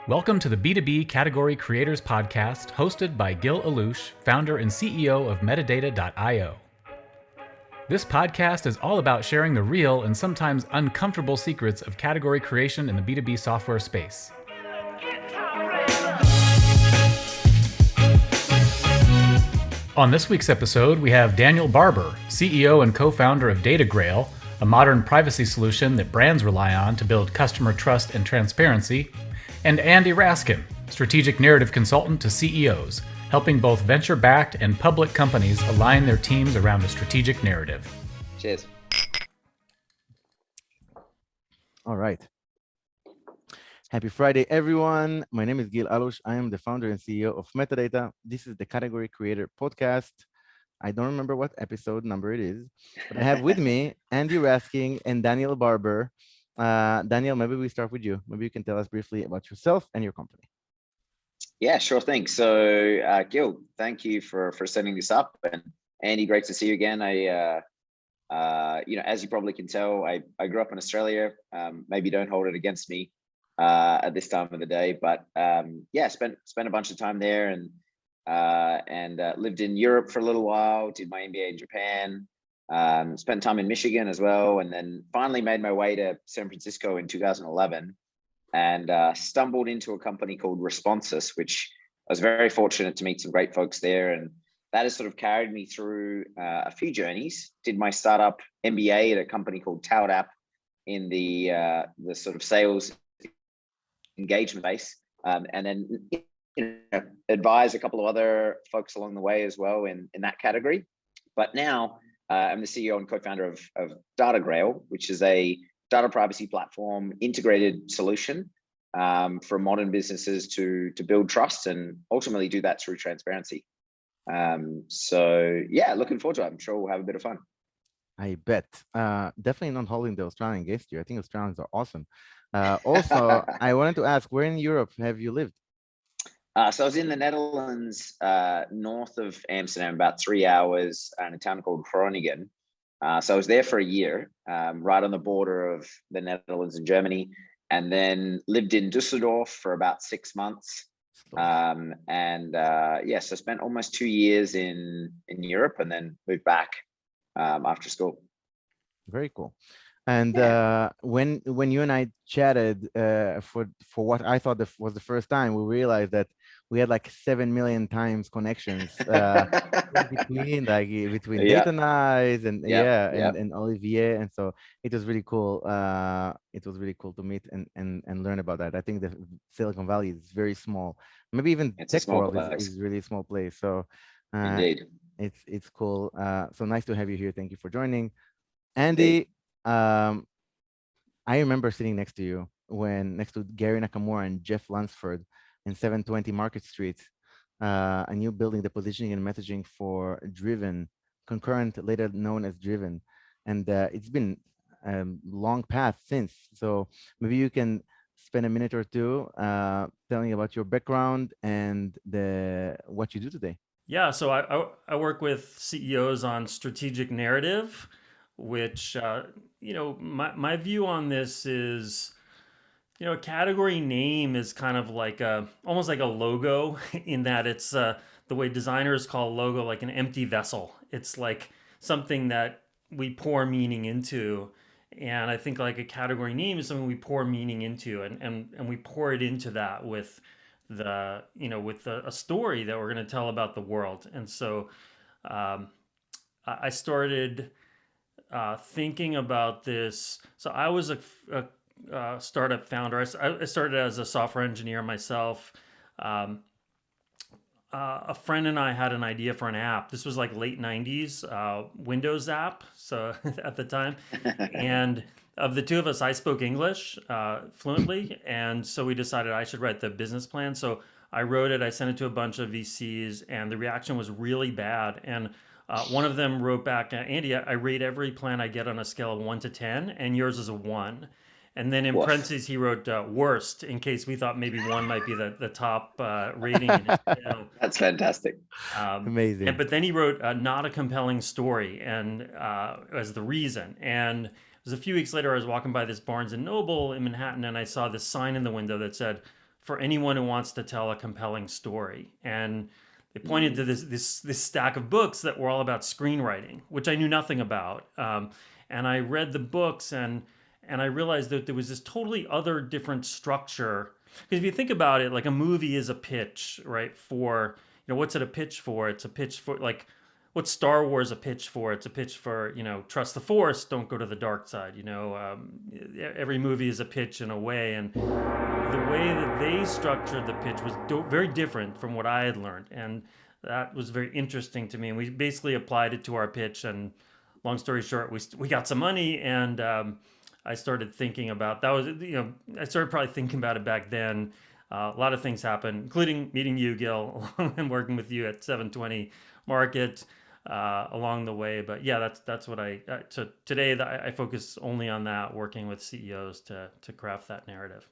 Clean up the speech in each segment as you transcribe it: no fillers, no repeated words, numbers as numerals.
Welcome to the B2B Category Creators Podcast, hosted by Gil Alouche, founder and CEO of Metadata.io. This podcast is all about sharing the real and sometimes uncomfortable secrets of category creation in the B2B software space. On this week's episode, we have Daniel Barber, CEO and co-founder of DataGrail, a modern privacy solution that brands rely on to build customer trust and transparency, and Andy Raskin, strategic narrative consultant to CEOs, helping both venture-backed and public companies align their teams around a strategic narrative. Cheers. All right. Happy Friday, everyone. My name is Gil Alouche. I am the founder and CEO of Metadata. This is the Category Creator Podcast. I don't remember what episode number it is, but I have with me Andy Raskin and Daniel Barber. Daniel, maybe we start with you. Maybe you can tell us briefly about yourself and your company. Yeah, sure thing. So, Gil, thank you for setting this up, and Andy, great to see you again. As you probably can tell, I grew up in Australia. Maybe don't hold it against me at this time of the day, but spent a bunch of time there, and lived in Europe for a little while. Did my MBA in Japan. Spent time in Michigan as well, and then finally made my way to San Francisco in 2011, and stumbled into a company called Responsus, which I was very fortunate to meet some great folks there, and that has sort of carried me through a few journeys. Did my startup MBA at a company called TowdApp in the sort of sales engagement base, and then advise a couple of other folks along the way as well in that category. But now I'm the CEO and co-founder of DataGrail, which is a data privacy platform integrated solution for modern businesses to build trust and ultimately do that through transparency. Looking forward to it. I'm sure we'll have a bit of fun. I bet. Definitely not holding the Australian against you. I think Australians are awesome. Also, I wanted to ask, where in Europe have you lived? So I was in the Netherlands, north of Amsterdam, about 3 hours, in a town called Groningen. So I was there for a year, right on the border of the Netherlands and Germany, and then lived in Düsseldorf for about 6 months. So spent almost 2 years in Europe, and then moved back after school. Very cool. And when you and I chatted for what I thought was the first time, we realized that we had like 7 million times connections between Data Nice and and Olivier, and so it was really cool. It was really cool to meet and learn about that. I think the Silicon Valley is very small. Maybe even Tech World is really a small place. So indeed, it's cool. So nice to have you here. Thank you for joining, Andy. I remember sitting next to you next to Gary Nakamura and Jeff Lunsford in 720 Market Street, and you building the positioning and messaging for Driven, Concurrent, later known as Driven. And it's been a long path since. So maybe you can spend a minute or two telling about your background and what you do today. Yeah, so I work with CEOs on strategic narrative, which, my view on this is, a category name is kind of like almost like a logo in that it's the way designers call a logo like an empty vessel. It's like something that we pour meaning into. And I think like a category name is something we pour meaning into, and we pour it into that with a story that we're going to tell about the world. And so I started thinking about this. So I was a startup founder. I started as a software engineer myself. A friend and I had an idea for an app. This was like late 90s, Windows app. So at the time, and of the two of us, I spoke English fluently. And so we decided I should write the business plan. So I wrote it, I sent it to a bunch of VCs, and the reaction was really bad. And one of them wrote back, Andy, I rate every plan I get on a scale of 1 to 10, and yours is a 1. And then in parentheses, he wrote worst, in case we thought maybe 1 might be the top rating. That's fantastic. Amazing. But then he wrote not a compelling story and as the reason. And it was a few weeks later, I was walking by this Barnes & Noble in Manhattan, and I saw this sign in the window that said, for anyone who wants to tell a compelling story. And they pointed to this stack of books that were all about screenwriting, which I knew nothing about. And I read the books, and I realized that there was this totally other different structure. Because if you think about it, like a movie is a pitch, right? For, what's it a pitch for? It's a pitch for, like, what's Star Wars a pitch for? It's a pitch for, trust the Force, don't go to the dark side. Every movie is a pitch in a way, and the way that they structured the pitch was very different from what I had learned, and that was very interesting to me. And we basically applied it to our pitch, and long story short, we got some money, and I started thinking about that. I started probably thinking about it back then. A lot of things happened, including meeting you, Gil, and working with you at 720 Market along the way. But yeah, that's what so today I focus only on that, working with CEOs to craft that narrative.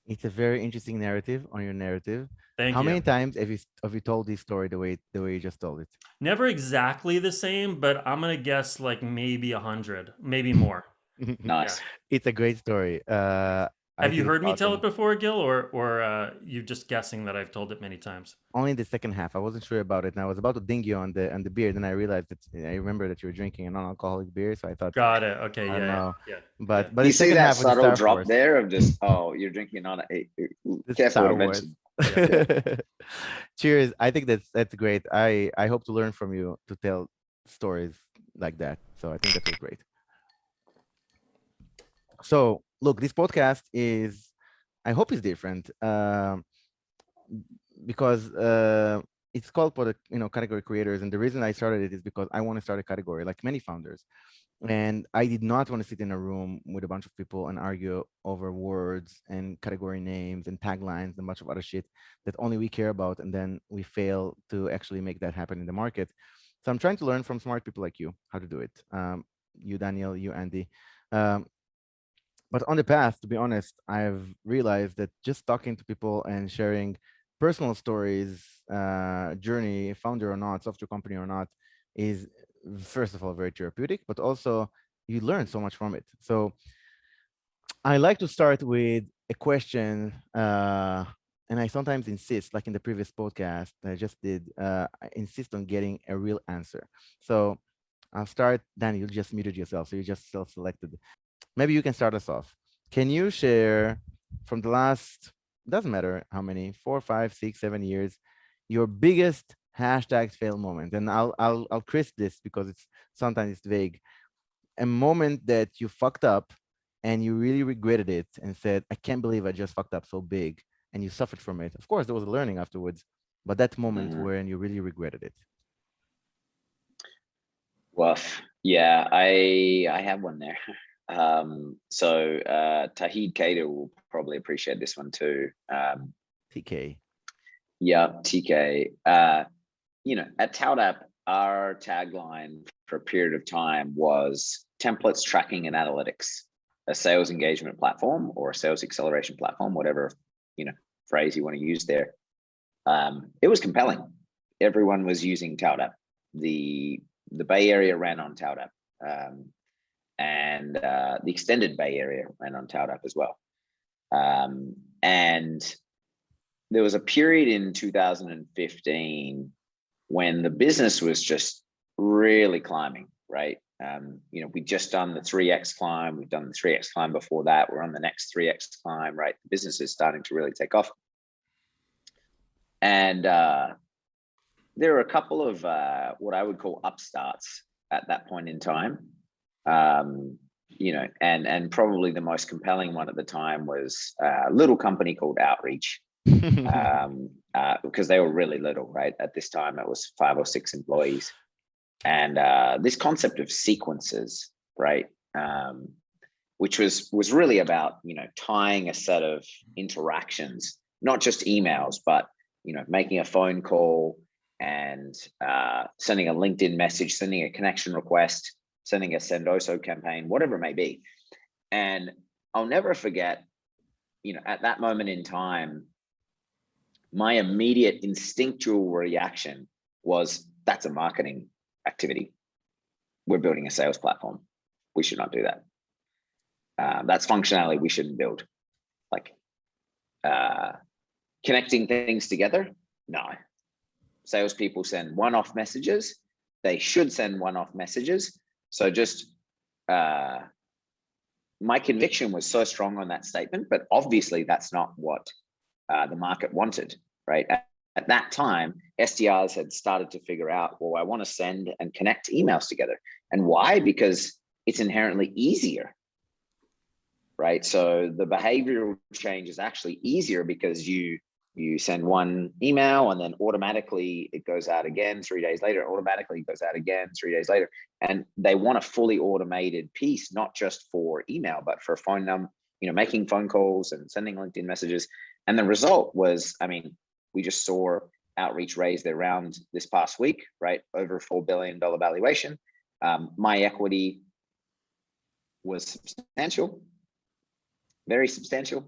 It's a very interesting narrative on your narrative. Thank How you. many times have you told this story the way you just told it? Never exactly the same, but I'm gonna guess like maybe 100, maybe more. Nice. Yeah. It's a great story. Have you heard me tell awesome. it before, Gil, or you just guessing that I've told it many times? Only the second half. I wasn't sure about it, and I was about to ding you on the beer. Then I realized that I remember that you were drinking a non-alcoholic beer, so I thought, Got it. Okay. I don't know. Yeah. But You the see second that half was the subtle Star drop Force. there of just, oh, you're drinking on a The careful Star to Wars. mention. Cheers. I think that's great. I hope to learn from you to tell stories like that. So I think that was great. So look, this podcast is, I hope it's different, because it's called product, category creators. And the reason I started it is because I want to start a category like many founders. And I did not want to sit in a room with a bunch of people and argue over words and category names and taglines and a bunch of other shit that only we care about. And then we fail to actually make that happen in the market. So I'm trying to learn from smart people like you how to do it. You, Daniel, you, Andy. But on the path, to be honest, I've realized that just talking to people and sharing personal stories, journey, founder or not, software company or not, is first of all very therapeutic, but also you learn so much from it. So I like to start with a question, and I sometimes insist, like in the previous podcast that I just did, I insist on getting a real answer. So I'll start. Danny, you just muted yourself, so you just self-selected. Maybe you can start us off. Can you share from the last, doesn't matter how many, 4, 5, 6, 7 years, your biggest hashtag fail moment? And I'll crisp this because it's sometimes it's vague. A moment that you fucked up and you really regretted it and said, I can't believe I just fucked up so big, and you suffered from it. Of course, there was a learning afterwards, but that moment when you really regretted it. Woof. Yeah, I have one there. So Tahid Kader will probably appreciate this one too. TK. Yeah, TK. At TowdApp, our tagline for a period of time was templates, tracking, and analytics, a sales engagement platform or a sales acceleration platform, whatever phrase you want to use there. It was compelling. Everyone was using TowdApp. The Bay Area ran on TowdApp. And the extended Bay Area ran on TowdApp as well. And there was a period in 2015 when the business was just really climbing, right? We'd just done the 3x climb. We've done the 3x climb before that. We're on the next 3x climb, right? The business is starting to really take off. And there were a couple of what I would call upstarts at that point in time. And probably the most compelling one at the time was a little company called Outreach, because they were really little, right? At this time, it was 5 or 6 employees. And this concept of sequences, right? Which was really about, tying a set of interactions, not just emails, but, making a phone call and sending a LinkedIn message, sending a connection request, sending a Sendoso campaign, whatever it may be. And I'll never forget, at that moment in time, my immediate instinctual reaction was, that's a marketing activity. We're building a sales platform. We should not do that. That's functionality we shouldn't build. Like, Connecting things together? No. Salespeople send one-off messages. They should send one-off messages. So just my conviction was so strong on that statement, but obviously that's not what the market wanted, right? At that time, SDRs had started to figure out, well, I want to send and connect emails together. And why? Because it's inherently easier, right? So the behavioral change is actually easier because you send one email and then automatically it goes out again 3 days later, automatically it goes out again 3 days later. And they want a fully automated piece, not just for email, but for phone number, making phone calls and sending LinkedIn messages. And the result was, we just saw Outreach raise their round this past week, right? Over $4 billion valuation. My equity was substantial, very substantial.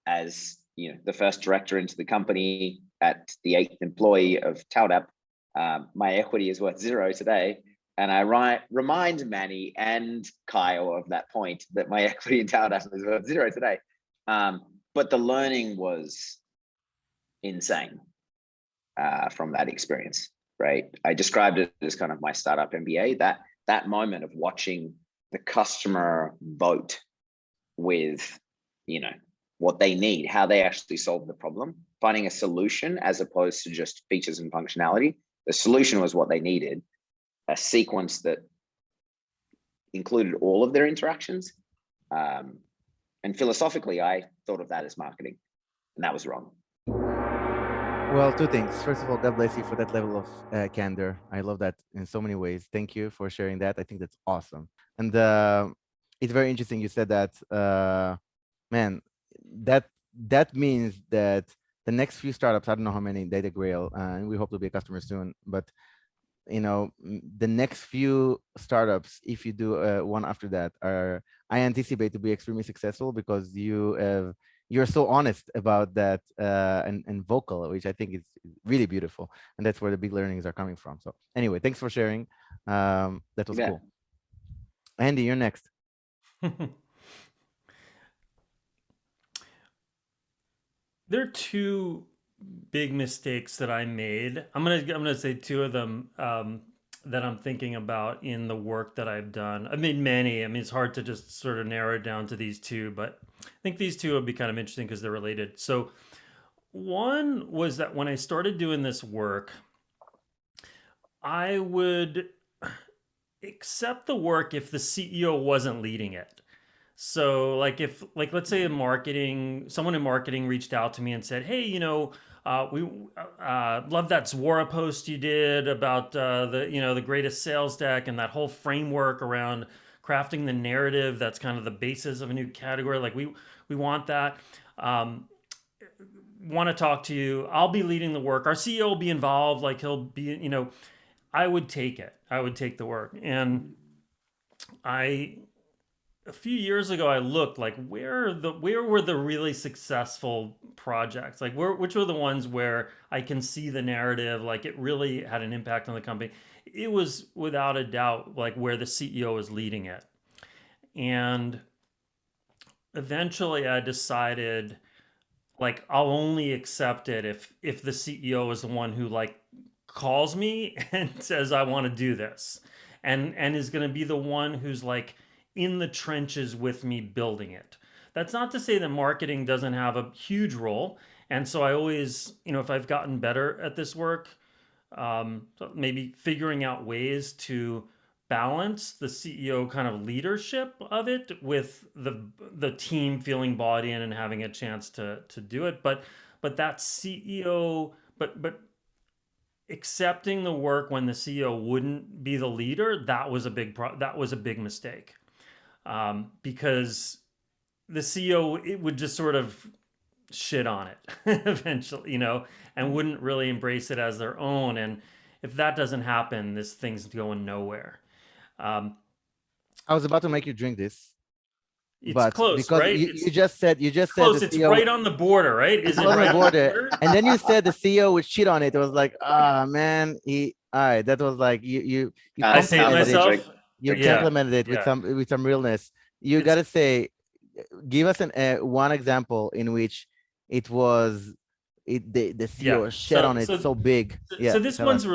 As the first director into the company at the 8th employee of Taldap, my equity is worth 0 today. And I remind Manny and Kyle of that point, that my equity in Taldap is worth 0 today. But the learning was insane from that experience, right? I described it as kind of my startup MBA, that moment of watching the customer vote with, what they need, how they actually solve the problem, finding a solution as opposed to just features and functionality. The solution was what they needed, a sequence that included all of their interactions. And philosophically, I thought of that as marketing, and that was wrong. Well, two things. First of all, God bless you for that level of candor. I love that in so many ways. Thank you for sharing that. I think that's awesome. And it's very interesting you said that, man, that means that the next few startups, I don't know how many, DataGrail, and we hope to be a customer soon, but the next few startups, if you do one after that, I anticipate to be extremely successful because you're so honest about that and vocal, which I think is really beautiful, and that's where the big learnings are coming from. So anyway, thanks for sharing. That was cool. Andy, you're next. There are two big mistakes that I made. I'm gonna say two of them that I'm thinking about in the work that I've done. I've made many. It's hard to just sort of narrow it down to these two, but I think these two would be kind of interesting because they're related. So one was that when I started doing this work, I would accept the work if the CEO wasn't leading it. So if let's say someone in marketing reached out to me and said, hey, we love that Zuora post you did about the greatest sales deck and that whole framework around crafting the narrative that's kind of the basis of a new category. We want that. Want to talk to you. I'll be leading the work. Our CEO will be involved. He'll be, I would take it. I would take the work. And a few years ago, I looked where were the really successful projects? Which were the ones where I can see the narrative, it really had an impact on the company. It was without a doubt where the CEO is leading it. And eventually I decided I'll only accept it if the CEO is the one who calls me and says, I want to do this, and is going to be the one who's in the trenches with me building it. That's not to say that marketing doesn't have a huge role. And so I always, if I've gotten better at this work, maybe figuring out ways to balance the CEO kind of leadership of it with the team feeling bought in and having a chance to do it. But that CEO, but accepting the work when the CEO wouldn't be the leader, that was a big mistake. Because the CEO, it would just sort of shit on it eventually, and wouldn't really embrace it as their own. And if that doesn't happen, this thing's going nowhere. I was about to make you drink this. It's close, because right? You just said close. It's CEO, right on the border, right? Is it right on the border? And then you said the CEO would shit on it. It was man, all right. That was you I saved myself. You complimented it with some realness. You got to say, give us one example in which it was the CEO shed on it so big. Yeah. So this one's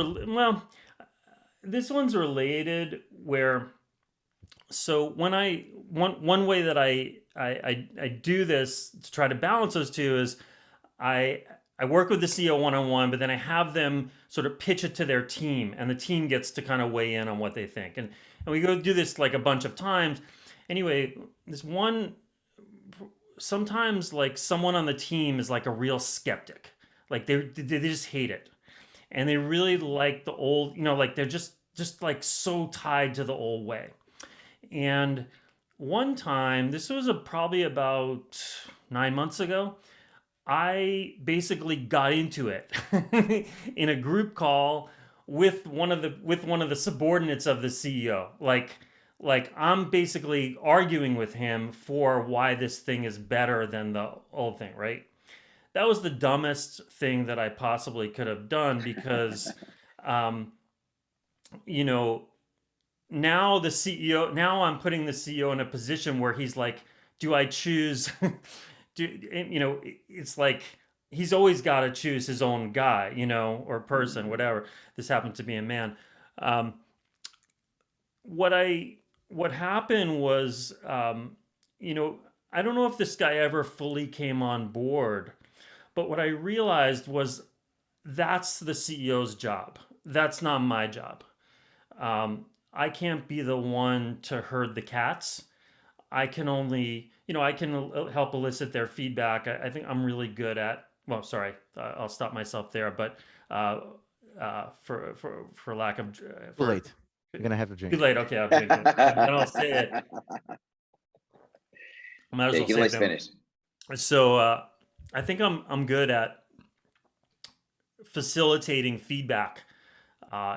this one's related where, so when one way that I do this to try to balance those two is I work with the CEO one-on-one, but then I have them sort of pitch it to their team, and the team gets to kind of weigh in on what they think. And we go do this like a bunch of times. Anyway, this one, sometimes like someone on the team is like a real skeptic. Like they just hate it. And they really like the old, like they're just like so tied to the old way. And one time, this was probably about 9 months ago, I basically got into it in a group call with one of the subordinates of the CEO. Like I'm basically arguing with him for why this thing is better than the old thing, right? That was the dumbest thing that I possibly could have done because, you know, now the CEO, now I'm putting the CEO in a position where he's like, do I choose, it's like, he's always got to choose his own guy, or person, whatever. This happened to be a man. What happened was, I don't know if this guy ever fully came on board, but what I realized was that's the CEO's job. That's not my job. I can't be the one to herd the cats. I can only, I can help elicit their feedback. I think I'm really good at, well, sorry, I'll stop myself there, but for lack of... Too late. You're going to have to drink. Too late, okay, I'll drink it. Then I'll say it. I might as well you can say always them. finish. So I think I'm good at facilitating feedback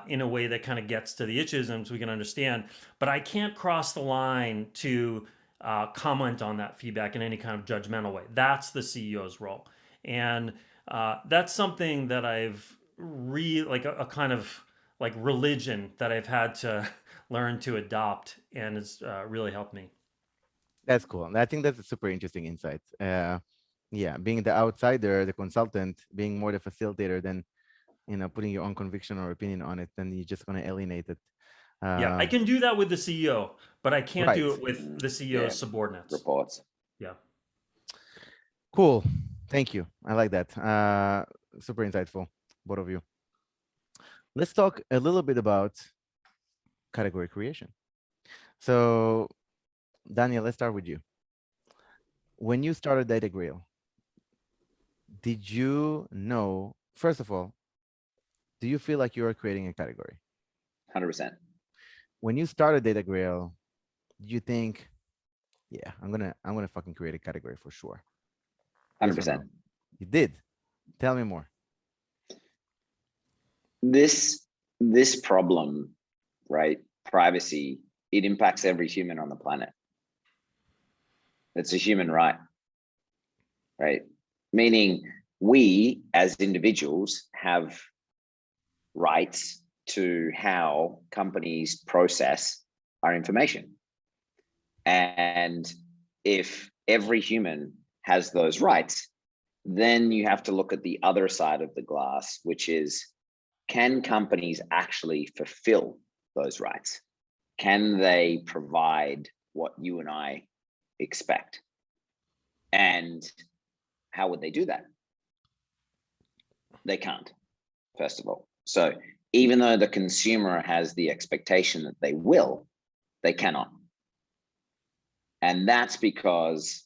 in a way that kind of gets to the issues we can understand. But I can't cross the line to comment on that feedback in any kind of judgmental way. That's the CEO's role. And that's something that I've like a kind of like religion that I've had to learn to adopt, and it's really helped me. That's cool. And I think that's a super interesting insight. Yeah, being the outsider, the consultant, being more the facilitator than, putting your own conviction or opinion on it, then you're just going to alienate it. Yeah, I can do that with the CEO, but I can't do it with the CEO's subordinates. Reports. Yeah. Cool. Thank you. I like that. Super insightful, both of you. Let's talk a little bit about category creation. So, Daniel, let's start with you. When you started DataGrail, did you know, first of all, do you feel like you are creating a category? 100%. When you started DataGrail, did you think, yeah, I'm gonna fucking create a category for sure? 100%. Yes, no? You did. Tell me more. This problem, right? Privacy, it impacts every human on the planet. It's a human right? Meaning we as individuals have rights to how companies process our information. And if every human has those rights, then you have to look at the other side of the glass, which is, can companies actually fulfill those rights? Can they provide what you and I expect? And how would they do that? They can't, first of all. So even though the consumer has the expectation that they will, they cannot. And that's because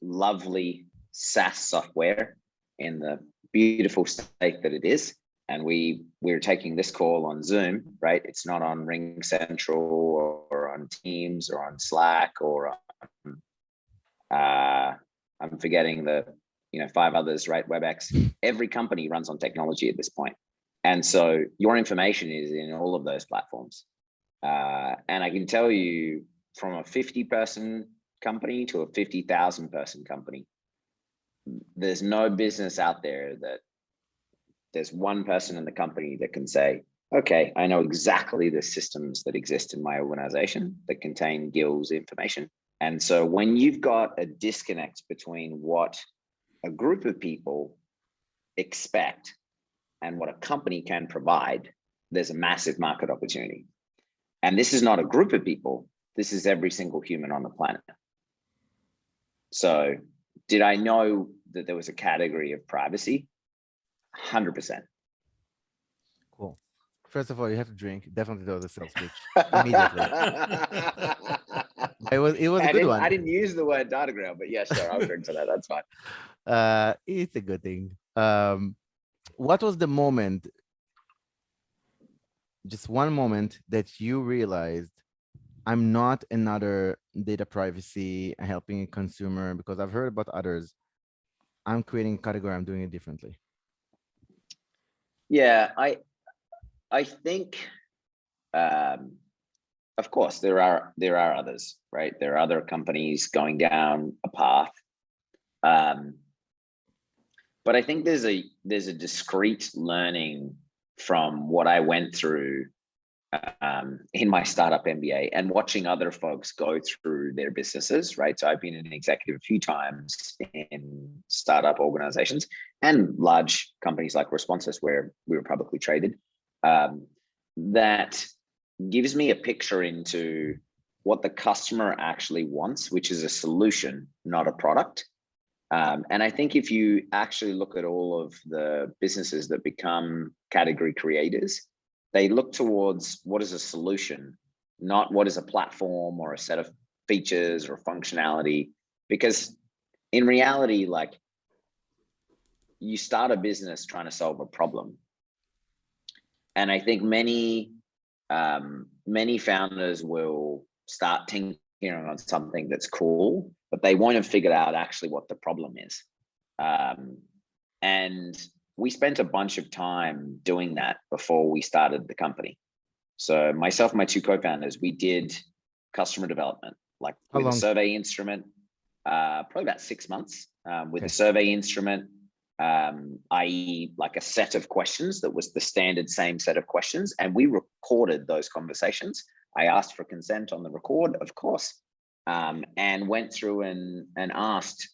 lovely SaaS software in the beautiful state that it is, and we're taking this call on Zoom, right? It's not on Ring Central or on Teams or on Slack or on, I'm forgetting the 5 others, right? WebEx. Every company runs on technology at this point. And so your information is in all of those platforms. And I can tell you, from a 50-person company to a 50,000-person company, there's no business out there that there's one person in the company that can say, okay, I know exactly the systems that exist in my organization that contain Gil's information. And so when you've got a disconnect between what a group of people expect and what a company can provide, there's a massive market opportunity. And this is not a group of people, this is every single human on the planet. So did I know that there was a category of privacy? 100%. Cool. First of all, you have to drink. Definitely do the sales pitch immediately. It was a good one. I didn't use the word DataGrail, but yeah, sure, I'll drink to that. That's fine. It's a good thing. What was the moment, just one moment, that you realized I'm not another data privacy helping a consumer, because I've heard about others. I'm creating a category, I'm doing it differently. Yeah, I think of course there are others, right? There are other companies going down a path. But I think there's a discrete learning from what I went through in my startup MBA and watching other folks go through their businesses, right? So I've been an executive a few times in startup organizations and large companies like Responses, where we were publicly traded. That gives me a picture into what the customer actually wants, which is a solution, not a product. And I think if you actually look at all of the businesses that become category creators, they look towards what is a solution, not what is a platform or a set of features or functionality. Because in reality, like, you start a business trying to solve a problem. And I think many founders will start tinkering on something that's cool, but they won't have figured out actually what the problem is. And we spent a bunch of time doing that before we started the company. So myself and my two co-founders, we did customer development, like with a survey instrument, probably about 6 months, with a survey instrument, i.e. like a set of questions that was the standard same set of questions. And we recorded those conversations. I asked for consent on the record, of course, and went through and asked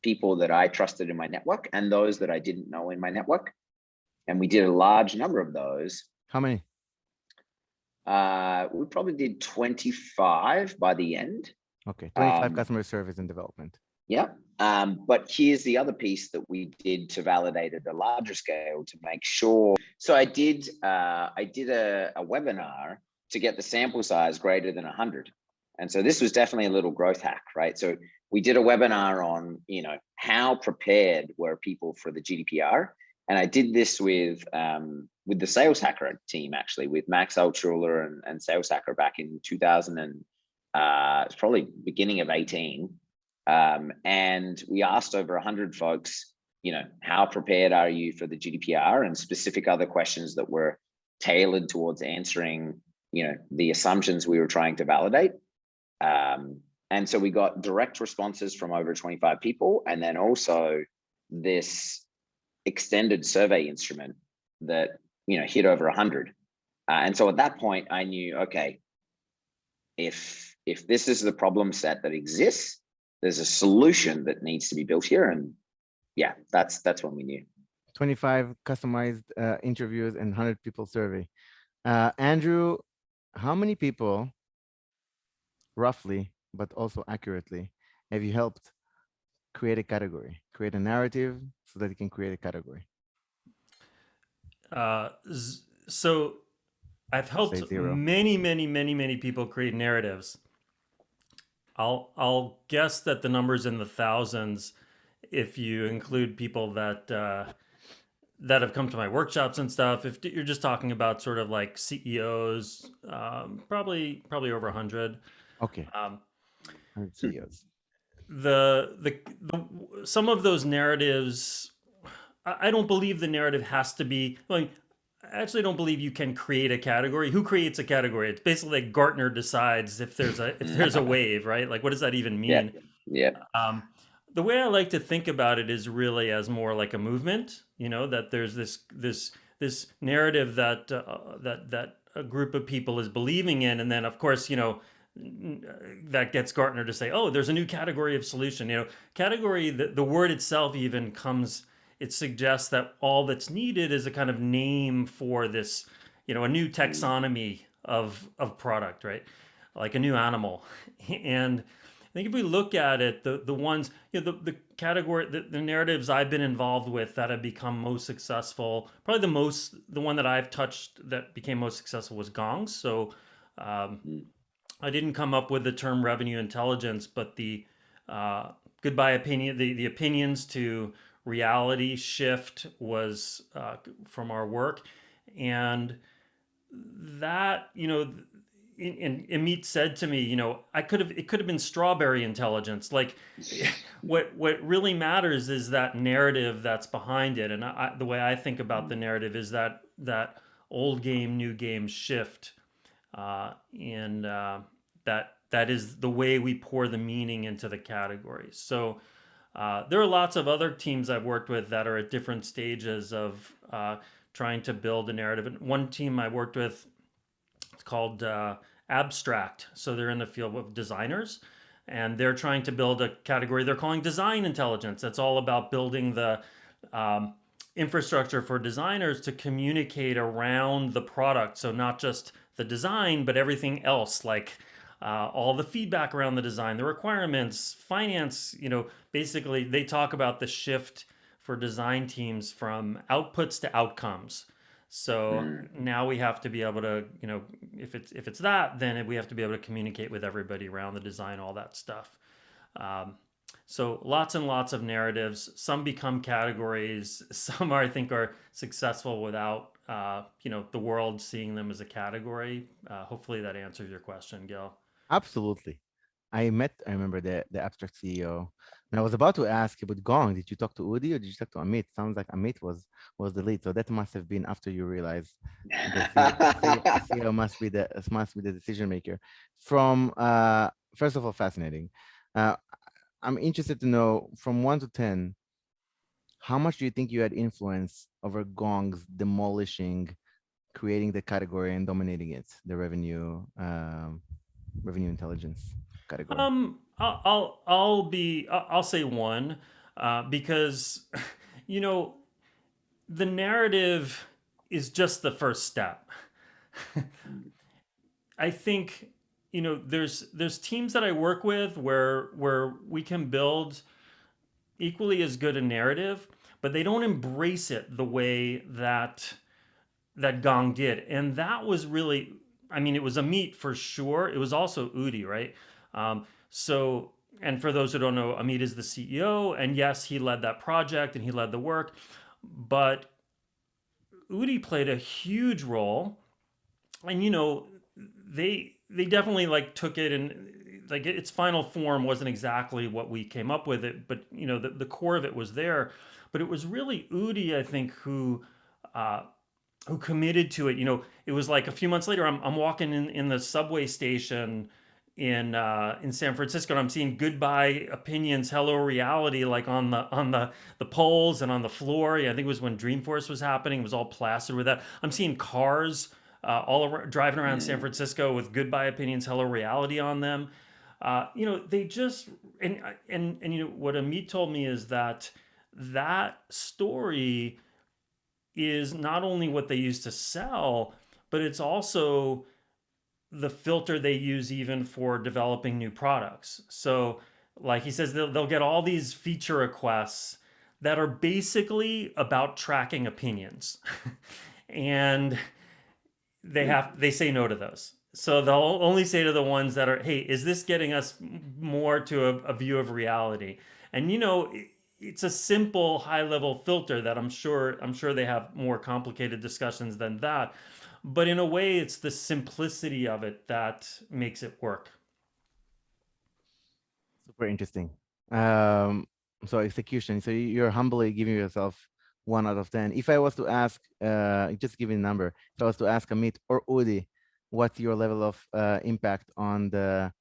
people that I trusted in my network and those that I didn't know in my network. And we did a large number of those. How many? We probably did 25 by the end. Okay, 25 customer service and development. Yeah. But here's the other piece that we did to validate at a larger scale to make sure. So I did a webinar to get the sample size greater than 100. And so this was definitely a little growth hack, right? So we did a webinar on, how prepared were people for the GDPR. And I did this with the Sales Hacker team, actually, with Max Altschuler and Sales Hacker back in 2000 and it's probably beginning of 18. And we asked over 100 folks, how prepared are you for the GDPR, and specific other questions that were tailored towards answering, the assumptions we were trying to validate. And so we got direct responses from over 25 people, and then also this extended survey instrument that, hit over 100. And so at that point I knew, okay, if this is the problem set that exists, there's a solution that needs to be built here. And yeah, that's when we knew. 25 customized interviews and 100 people survey. Andrew, how many people, roughly, but also accurately, have you helped create a category, create a narrative so that you can create a category? So I've helped many people create narratives. I'll guess that the number's in the thousands if you include people that have come to my workshops and stuff. If you're just talking about sort of like CEOs, probably over 100. Okay. 100 CEOs. The some of those narratives, I don't believe the narrative has to be. I actually don't believe you can create a category. Who creates a category? It's basically like Gartner decides if there's a wave, right? Like, what does that even mean? Yeah. The way I like to think about it is really as more like a movement. That there's this narrative that that a group of people is believing in, and then of course that gets Gartner to say, oh, there's a new category of solution. Category, the word itself even comes, it suggests that all that's needed is a kind of name for this, a new taxonomy of product, right? Like a new animal. And I think if we look at it, the ones, the category, the narratives I've been involved with that have become most successful, probably the one that I've touched that became most successful was Gongs. So I didn't come up with the term revenue intelligence, but the goodbye opinion, the opinions to reality shift was from our work. And that, and Amit said to me, it could have been strawberry intelligence. Like what really matters is that narrative that's behind it. And the way I think about the narrative is that old game, new game shift. And that is the way we pour the meaning into the categories. So there are lots of other teams I've worked with that are at different stages of trying to build a narrative. And one team I worked with, it's called Abstract. So they're in the field of designers, and they're trying to build a category they're calling design intelligence. That's all about building the infrastructure for designers to communicate around the product. So not just the design, but everything else, like all the feedback around the design, the requirements, finance. Basically they talk about the shift for design teams from outputs to outcomes. So now we have to be able to, if it's that, then we have to be able to communicate with everybody around the design, all that stuff. So lots and lots of narratives. Some become categories. Some I think are successful without, the world seeing them as a category. Hopefully that answers your question, Gil. Absolutely. I remember the abstract CEO. And I was about to ask about Gong. Did you talk to Udi or did you talk to Amit? Sounds like Amit was the lead. So that must have been after you realized the CEO must be the decision maker. From first of all, fascinating. I'm interested to know from 1 to 10, how much do you think you had influence over Gong's demolishing, creating the category and dominating it, the revenue intelligence category? I'll say 1, because the narrative is just the first step. I think there's teams that I work with where we can build equally as good a narrative, but they don't embrace it the way that Gong did. And that was really, it was Amit for sure. It was also Udi, right? So, and for those who don't know, Amit is the CEO, and yes, he led that project and he led the work, but Udi played a huge role. And they definitely took it, and its final form wasn't exactly what we came up with it, but the core of it was there. But it was really Udi, I think, who committed to it. It was like a few months later, I'm walking in the subway station in San Francisco, and I'm seeing goodbye opinions, hello reality, on the poles and on the floor. I think it was when Dreamforce was happening. It was all plastered with that. I'm seeing cars all around, driving around San Francisco with goodbye opinions, hello reality on them. They just and what Amit told me is that story is not only what they use to sell, but it's also the filter they use even for developing new products. So like he says, they'll get all these feature requests that are basically about tracking opinions. And they say no to those. So they'll only say to the ones that are, hey, is this getting us more to a view of reality? And it's a simple high-level filter that I'm sure they have more complicated discussions than that. But in a way, it's the simplicity of it that makes it work. Super interesting. So execution. So you're humbly giving yourself 1 out of 10. If I was to ask, just give me a number. If I was to ask Amit or Udi, what's your level of impact on their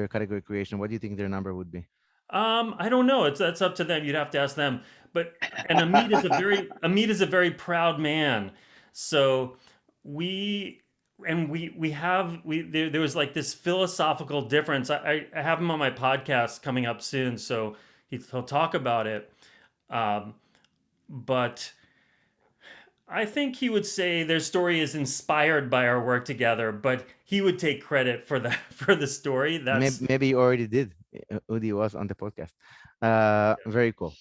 category creation, what do you think their number would be? I don't know. That's up to them. You'd have to ask them. And Amit is a very proud man. So we there was like this philosophical difference. I have him on my podcast coming up soon, so he'll talk about it. But I think he would say their story is inspired by our work together, but he would take credit for the story. That's maybe you already did. Udi was on the podcast. Very cool.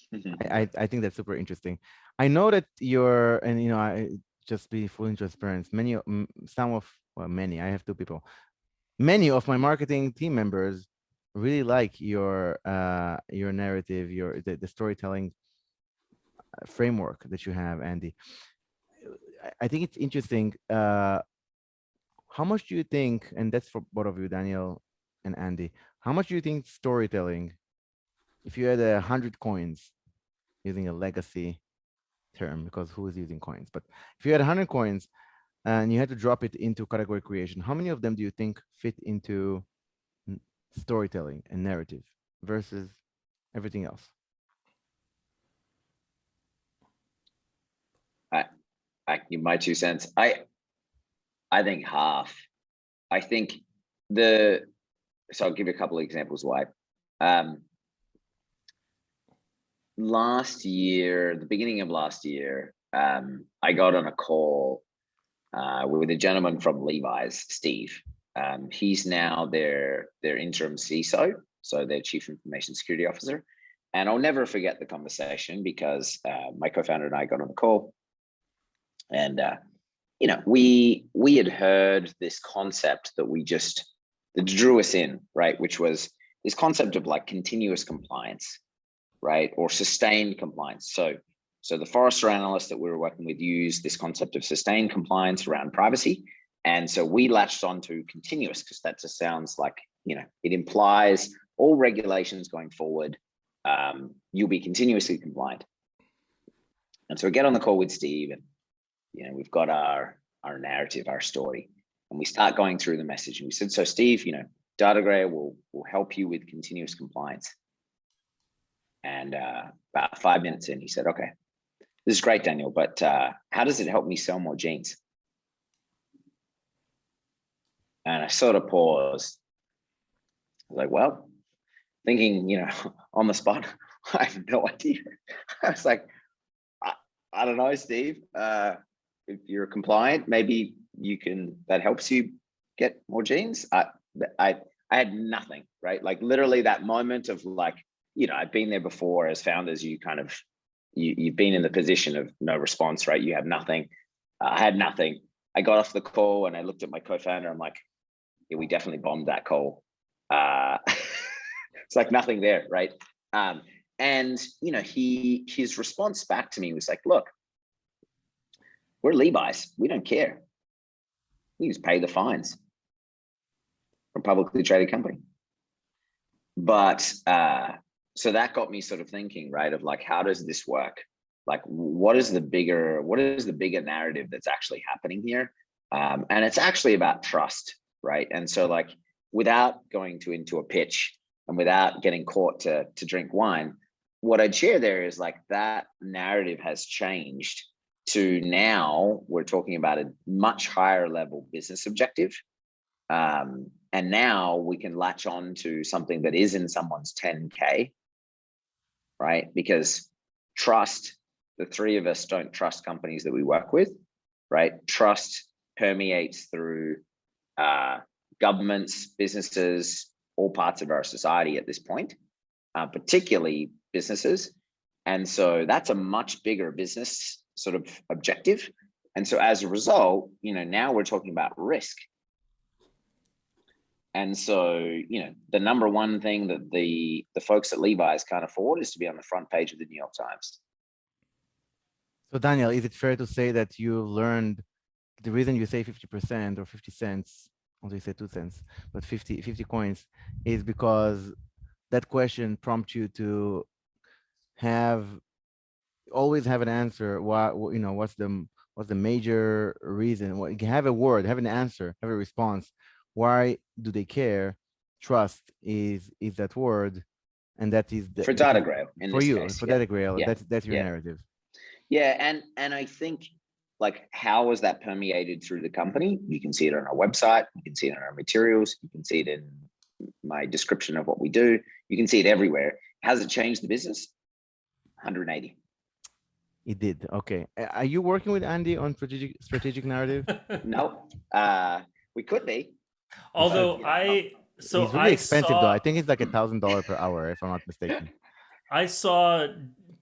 I think that's super interesting. I know that you're, and I just be fully transparent. Many. I have two people. Many of my marketing team members really like your narrative, the storytelling framework that you have, Andy. I think it's interesting. How much do you think, and that's for both of you, Daniel and Andy, how much do you think storytelling, if you had 100 coins, using a legacy term, because who is using coins, but if you had 100 coins and you had to drop it into category creation, how many of them do you think fit into storytelling and narrative versus everything else? I give my 2 cents. I think half. I think so I'll give you a couple of examples why. Last year, the beginning of last year, I got on a call with a gentleman from Levi's, Steve. He's now their interim CISO, so their Chief Information Security Officer. And I'll never forget the conversation because my co-founder and I got on the call, and we had heard this concept that drew us in, right? Which was this concept of like continuous compliance, right? Or sustained compliance. So the Forrester analyst that we were working with used this concept of sustained compliance around privacy. And so we latched on to continuous because that just sounds like, it implies all regulations going forward, you'll be continuously compliant. And so we get on the call with Steve, and we've got our narrative, our story, and we start going through the message. And we said, so Steve, DataGrail will help you with continuous compliance. And about 5 minutes in, he said, okay, this is great, Daniel, but how does it help me sell more jeans? And I sort of paused. I was like, well, thinking, on the spot, I have no idea. I was like, I don't know, Steve. If you're compliant, maybe that helps you get more jeans. I had nothing, right? Like literally that moment of like, I've been there before as founders, you've been in the position of no response, right? You have nothing. I had nothing. I got off the call and I looked at my co-founder. I'm like, yeah, we definitely bombed that call. It's like nothing there, right? And his response back to me was like, look, we're Levi's. We don't care. We just pay the fines. We're a publicly traded company. But so that got me sort of thinking, right, of like, how does this work? Like, what is the bigger narrative that's actually happening here? And it's actually about trust, right? And so like, without going into a pitch and without getting caught to drink wine, what I'd share there is like that narrative has changed to now we're talking about a much higher level business objective. And now we can latch on to something that is in someone's 10K, right? Because trust, the three of us don't trust companies that we work with, right? Trust permeates through governments, businesses, all parts of our society at this point, particularly businesses. And so that's a much bigger business sort of objective. And so as a result, now we're talking about risk. And so, the number one thing that the folks at Levi's can't afford is to be on the front page of the New York Times. So Daniel, is it fair to say that you learned the reason you say 50% or 50 cents, although you say 2 cents, but 50 coins, is because that question prompts you to always have an answer. What's the major reason? Have a word, have an answer, have a response. Why do they care? Trust is that word, and that is for DataGrail for you, for DataGrail. Yeah. That's your narrative. Yeah, and I think like, how was that permeated through the company? You can see it on our website. You can see it in our materials. You can see it in my description of what we do. You can see it everywhere. Has it changed the business? 180. It did. Okay. Are you working with Andy on strategic narrative? No, we could be. Although He's really expensive though. I think it's like $1,000 per hour, if I'm not mistaken. I saw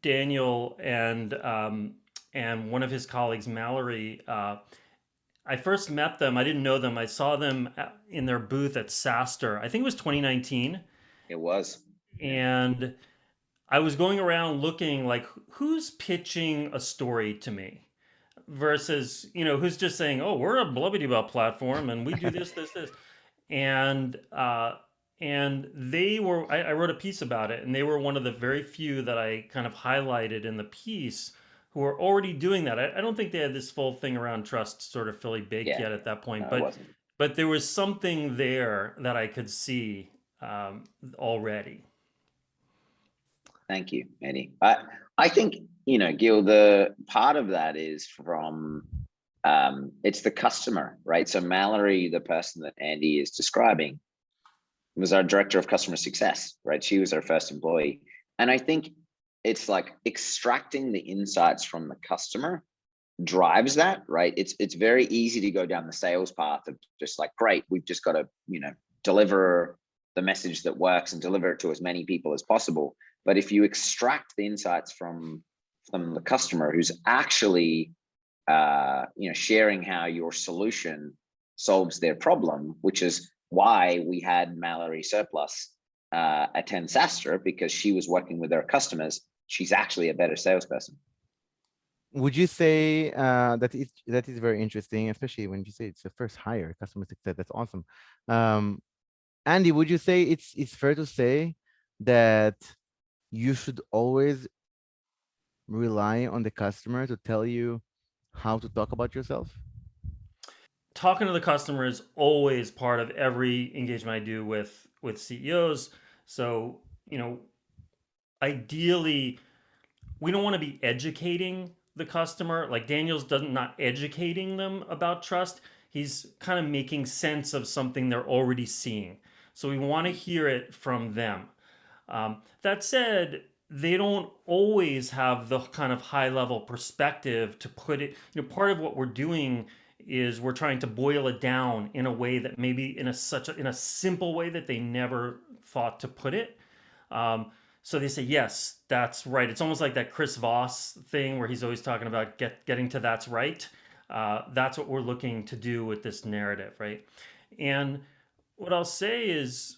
Daniel and one of his colleagues, Mallory. I first met them. I didn't know them. I saw them in their booth at SaaStr. I think it was 2019. It was. And I was going around looking like, who's pitching a story to me versus, who's just saying, oh, we're a blah platform and we do this, this, this. And they were, I wrote a piece about it, and they were one of the very few that I kind of highlighted in the piece who are already doing that. I don't think they had this full thing around trust sort of fully baked yet at that point, but there was something there that I could see already. Thank you, Andy. I think, Gil, the part of that is from, it's the customer, right? So Mallory, the person that Andy is describing, was our director of customer success, right? She was our first employee. And I think it's like extracting the insights from the customer drives that, right? It's very easy to go down the sales path of just like, great, we've just got to, deliver the message that works and deliver it to as many people as possible. But if you extract the insights from the customer who's actually, sharing how your solution solves their problem, which is why we had Mallory Surplus attend SaaStr, because she was working with our customers. She's actually a better salesperson. Would you say that is very interesting, especially when you say it's the first hire, customer success? That's awesome. Andy, would you say it's fair to say that you should always rely on the customer to tell you how to talk about yourself? Talking to the customer is always part of every engagement I do with CEOs. So, ideally, we don't want to be educating the customer. Like Daniel's not educating them about trust. He's kind of making sense of something they're already seeing. So we want to hear it from them. That said, they don't always have the kind of high level perspective to put it. Part of what we're doing is we're trying to boil it down in a way that maybe in a simple way that they never thought to put it. So they say, yes, that's right. It's almost like that Chris Voss thing where he's always talking about getting to that's right. That's what we're looking to do with this narrative, right? And what I'll say is,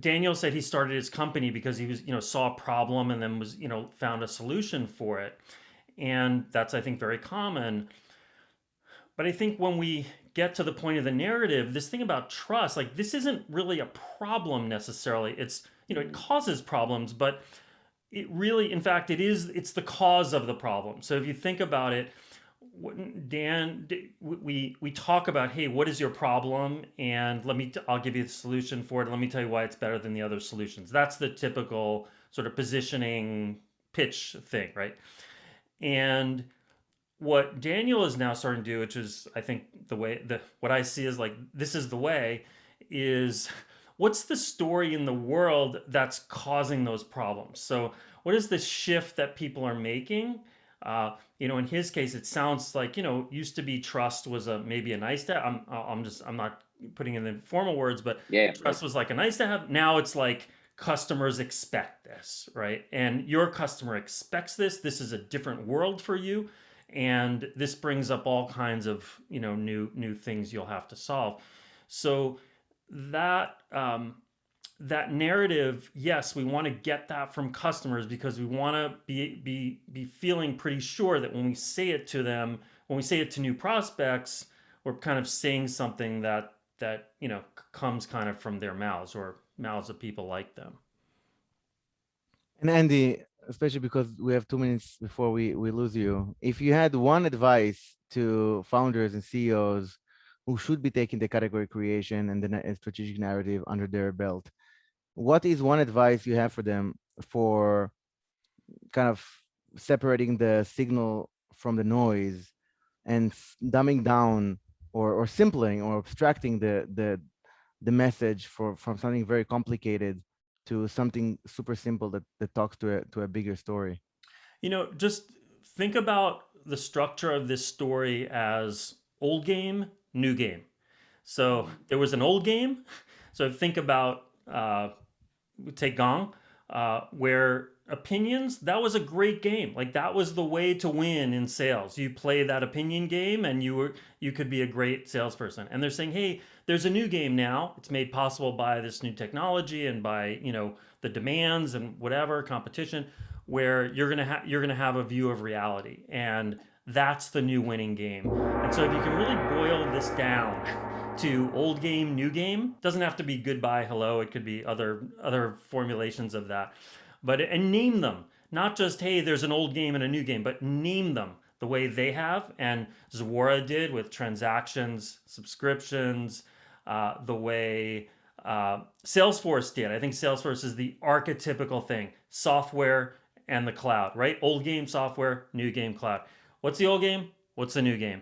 Daniel said he started his company because he was, saw a problem and then was, found a solution for it. And that's, I think, very common. But I think when we get to the point of the narrative, this thing about trust, like this isn't really a problem necessarily. It's, it causes problems, but it really, in fact, it's the cause of the problem. So if you think about it, Dan, we talk about, hey, what is your problem? And I'll give you the solution for it. Let me tell you why it's better than the other solutions. That's the typical sort of positioning pitch thing, right? And what Daniel is now starting to do, which is, I think, what I see is like, this is the way, is what's the story in the world that's causing those problems? So what is the shift that people are making? In his case, it sounds like, used to be trust was maybe a nice to have. I'm not putting in the formal words, but trust was like a nice to have. Now it's like customers expect this, right? And your customer expects this. This is a different world for you. And this brings up all kinds of, new things you'll have to solve. So that, that narrative, yes, we want to get that from customers because we want to be feeling pretty sure that when we say it to them, when we say it to new prospects, we're kind of saying something that comes kind of from their mouths or mouths of people like them. And Andy, especially because we have 2 minutes before we lose you, if you had one advice to founders and CEOs who should be taking the category creation and the strategic narrative under their belt, what is one advice you have for them for kind of separating the signal from the noise and dumbing down or simpling or abstracting the message from something very complicated to something super simple that talks to a bigger story. Just think about the structure of this story as old game, new game. So there was an old game. So think about take Gong, where opinions, that was a great game. Like that was the way to win in sales. You play that opinion game and you could be a great salesperson. And they're saying, hey, there's a new game now. It's made possible by this new technology and by, the demands and whatever competition, where you're gonna have a view of reality. And that's the new winning game. And so if you can really boil this down to old game, new game, doesn't have to be goodbye, hello. It could be other formulations of that. And name them, not just hey, there's an old game and a new game, but name them the way they have, and Zuora did with transactions, subscriptions, the way Salesforce did. I think Salesforce is the archetypical thing: software and the cloud, right? Old game, software; new game, cloud. What's the old game? What's the new game?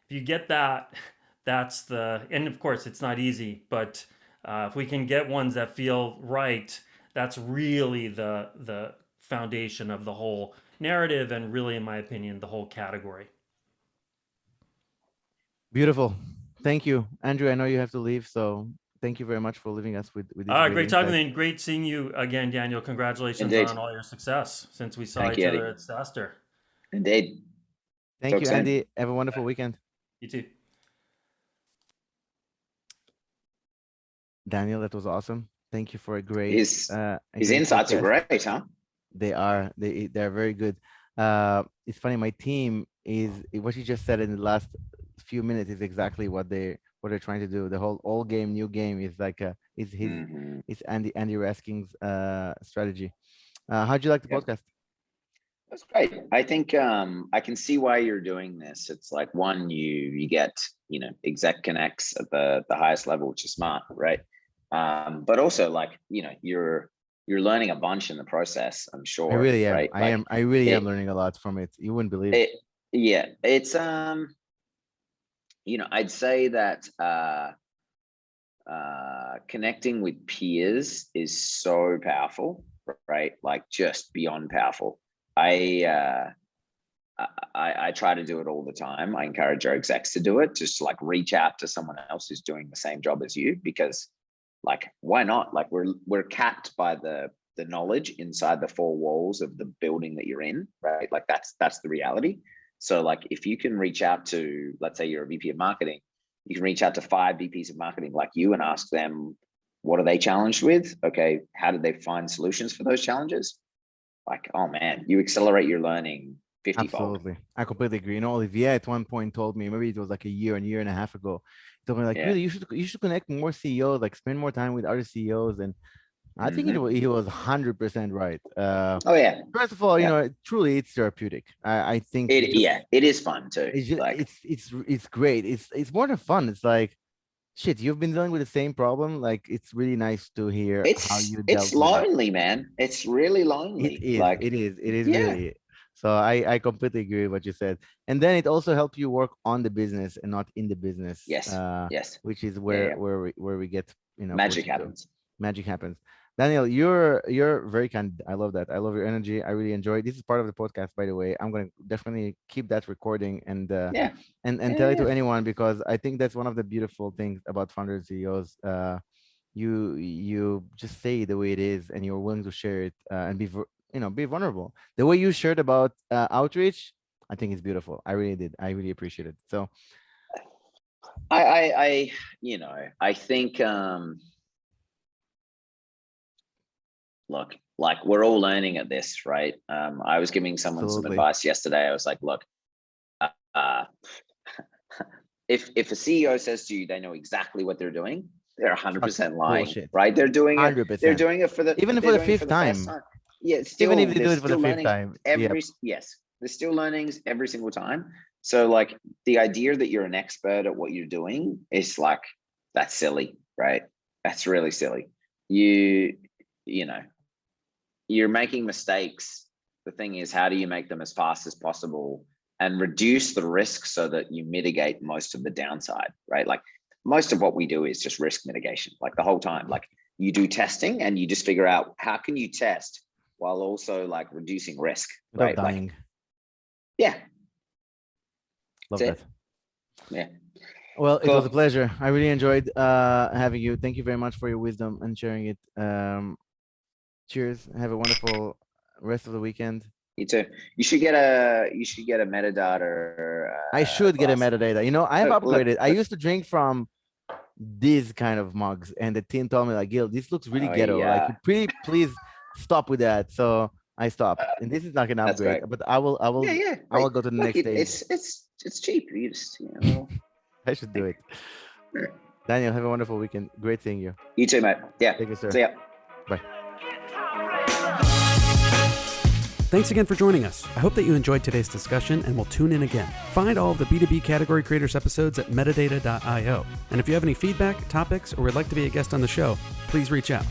If you get that, and of course it's not easy, but if we can get ones that feel right, that's really the foundation of the whole narrative, and really, in my opinion, the whole category. Beautiful. Thank you, Andrew. I know you have to leave, so thank you very much for leaving us with these great talking, and great seeing you again, Daniel. Congratulations on all your success since we saw each other at SaaStr. Indeed. Thank you, Andy. Have a wonderful weekend. You too. Daniel, that was awesome. Thank you for a great. His insights are great, huh? They are. They're very good. It's funny. My team is what you just said in the last few minutes is exactly what they're trying to do. The whole old game, new game is like is Andy Raskin's strategy. How'd you like the podcast? That's great. I think I can see why you're doing this. It's like, one, you get exec connects at the highest level, which is smart, right? But also, like, you're learning a bunch in the process, I'm sure. I really am. Right? I really am learning a lot from it. You wouldn't believe it. Yeah, it's I'd say that connecting with peers is so powerful, right? Like, just beyond powerful. I try to do it all the time. I encourage our execs to do it. Just like reach out to someone else who's doing the same job as you, because, like, why not? Like, we're capped by the knowledge inside the four walls of the building that you're in, right? Like, that's the reality. So, like, if you can reach out to, let's say you're a VP of marketing, you can reach out to 5 VPs of marketing like you and ask them, what are they challenged with? Okay, how did they find solutions for those challenges? Like, oh man, you accelerate your learning 50-fold. Absolutely. I completely agree. Olivier at one point told me, maybe it was like a year and a half ago, he told me, like, really, you should connect more CEOs, like spend more time with other CEOs. And I think he was 100% right. Oh yeah. First of all, truly it's therapeutic. I think it is fun too. It's great. It's more than fun. It's like, shit, you've been dealing with the same problem. Like, it's really nice to hear how you dealt it's lonely, man. It's really lonely. It is really. So I completely agree with what you said. And then it also helps you work on the business and not in the business. Yes. Which is where we get, magic happens. Magic happens. Daniel, you're very kind. I love that. I love your energy. I really enjoy it. This is part of the podcast, by the way. I'm going to definitely keep that recording and tell it to anyone, because I think that's one of the beautiful things about founders and CEOs. You just say the way it is, and you're willing to share it and be vulnerable. The way you shared about outreach, I think it's beautiful. I really did. I really appreciate it. So I think look, like, we're all learning at this, right? I was giving someone some advice yesterday. I was like, look, if a CEO says to you they know exactly what they're doing, they're 100% lying. Bullshit. Right? They're doing 100%. They're doing it for the fifth time. Yeah, still, even if they do it for the 5th time. Yes, there's still learnings every single time. So, like, the idea that you're an expert at what you're doing is like, that's silly, right? That's really silly. You're making mistakes. The thing is, how do you make them as fast as possible and reduce the risk so that you mitigate most of the downside, right? Like most of what we do is just risk mitigation, like the whole time. Like you do testing and you just figure out how can you test while also like reducing risk, Without right? dying. Like, yeah. Love That's that. it. Yeah. Well, it Cool. was a pleasure. I really enjoyed having you. Thank you very much for your wisdom and sharing it. Cheers. Have a wonderful rest of the weekend. You too. You should get a metadata. I should get a glass. metadata. You know, I've Look, upgraded. I look. used to drink from these kind of mugs, and the team told me like, Gil, this looks really Oh, ghetto. Like, yeah. please stop with that. So I stopped, and this is like an That's upgrade. great. But I will Yeah. I will go to the Look, next stage. it's cheap. You just, I should do it. Yeah. Daniel, have a wonderful weekend. Great seeing you. You too, mate. Yeah. Thank you, sir. See ya. Bye. Thanks again for joining us. I hope that you enjoyed today's discussion and will tune in again. Find all of the B2B Category Creators episodes at Metadata.io. And if you have any feedback, topics, or would like to be a guest on the show, please reach out.